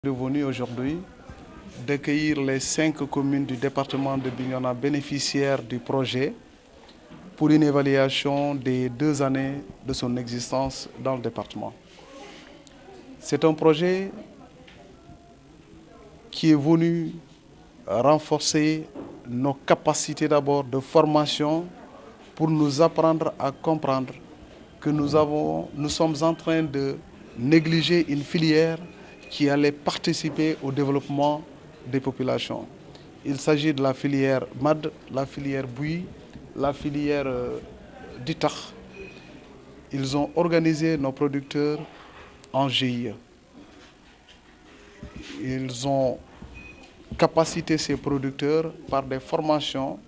Devenu aujourd'hui d'accueillir les 5 communes du département de Bignona bénéficiaires du projet pour une évaluation des 2 années de son existence dans le département. C'est un projet qui est venu renforcer nos capacités d'abord de formation pour nous apprendre à comprendre que nous sommes en train de négliger une filière qui allait participer au développement des populations. Il s'agit de la filière MAD, la filière Bouy, la filière d'Itach. Ils ont organisé nos producteurs en GIE. Ils ont capacité ces producteurs par des formations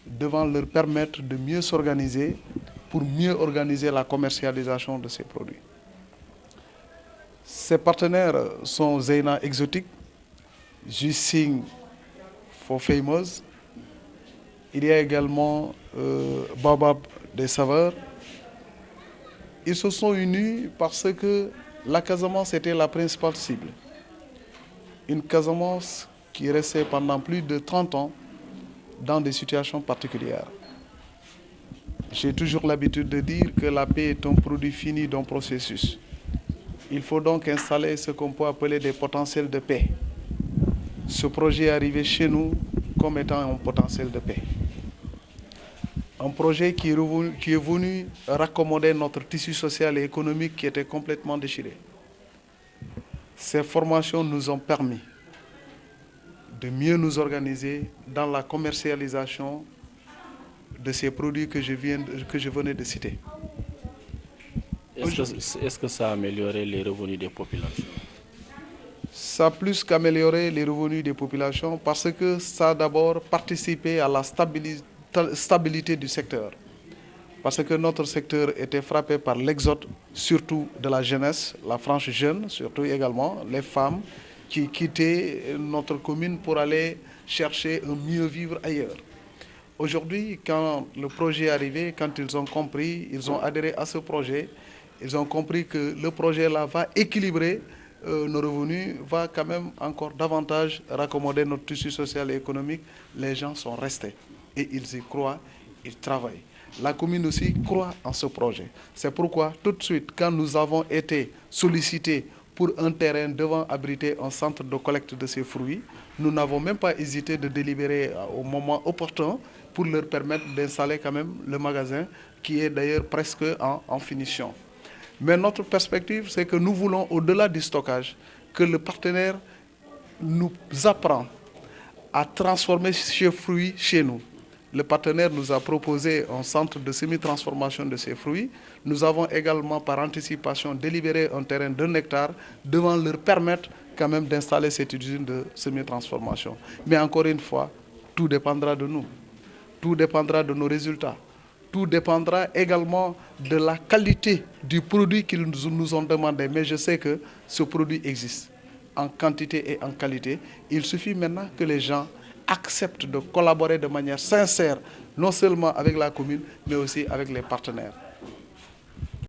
devant leur permettre de mieux s'organiser pour mieux organiser la commercialisation de ces produits. Ces partenaires sont Zeyna Exotique, Juicing for Famous. Il y a également Babab des Saveurs. Ils se sont unis parce que la Casamance était la principale cible. Une Casamance qui restait pendant plus de 30 ans dans des situations particulières. J'ai toujours l'habitude de dire que la paix est un produit fini d'un processus. Il faut donc installer ce qu'on peut appeler des potentiels de paix. Ce projet est arrivé chez nous comme étant un potentiel de paix. Un projet qui est venu raccommoder notre tissu social et économique qui était complètement déchiré. Ces formations nous ont permis de mieux nous organiser dans la commercialisation de ces produits que je venais de citer. Est-ce que ça a amélioré les revenus des populations? Ça a plus qu'amélioré les revenus des populations parce que ça a d'abord participé à la stabilité du secteur. Parce que notre secteur était frappé par l'exode, surtout de la jeunesse, la frange jeune, surtout également les femmes qui quittaient notre commune pour aller chercher un mieux vivre ailleurs. Aujourd'hui, quand le projet est arrivé, quand ils ont compris, ils ont adhéré à ce projet, ils ont compris que le projet-là va équilibrer nos revenus, va quand même encore davantage raccommoder notre tissu social et économique. Les gens sont restés et ils y croient, ils travaillent. La commune aussi croit en ce projet. C'est pourquoi tout de suite, quand nous avons été sollicités pour un terrain devant abriter un centre de collecte de ces fruits, nous n'avons même pas hésité de délibérer au moment opportun pour leur permettre d'installer quand même le magasin qui est d'ailleurs presque en finition. Mais notre perspective, c'est que nous voulons, au-delà du stockage, que le partenaire nous apprend à transformer ces fruits chez nous. Le partenaire nous a proposé un centre de semi-transformation de ces fruits. Nous avons également, par anticipation, délibéré un terrain d'1 hectare devant leur permettre quand même d'installer cette usine de semi-transformation. Mais encore une fois, tout dépendra de nous. Tout dépendra de nos résultats. Tout dépendra également de la qualité du produit qu'ils nous ont demandé. Mais je sais que ce produit existe en quantité et en qualité. Il suffit maintenant que les gens acceptent de collaborer de manière sincère, non seulement avec la commune, mais aussi avec les partenaires.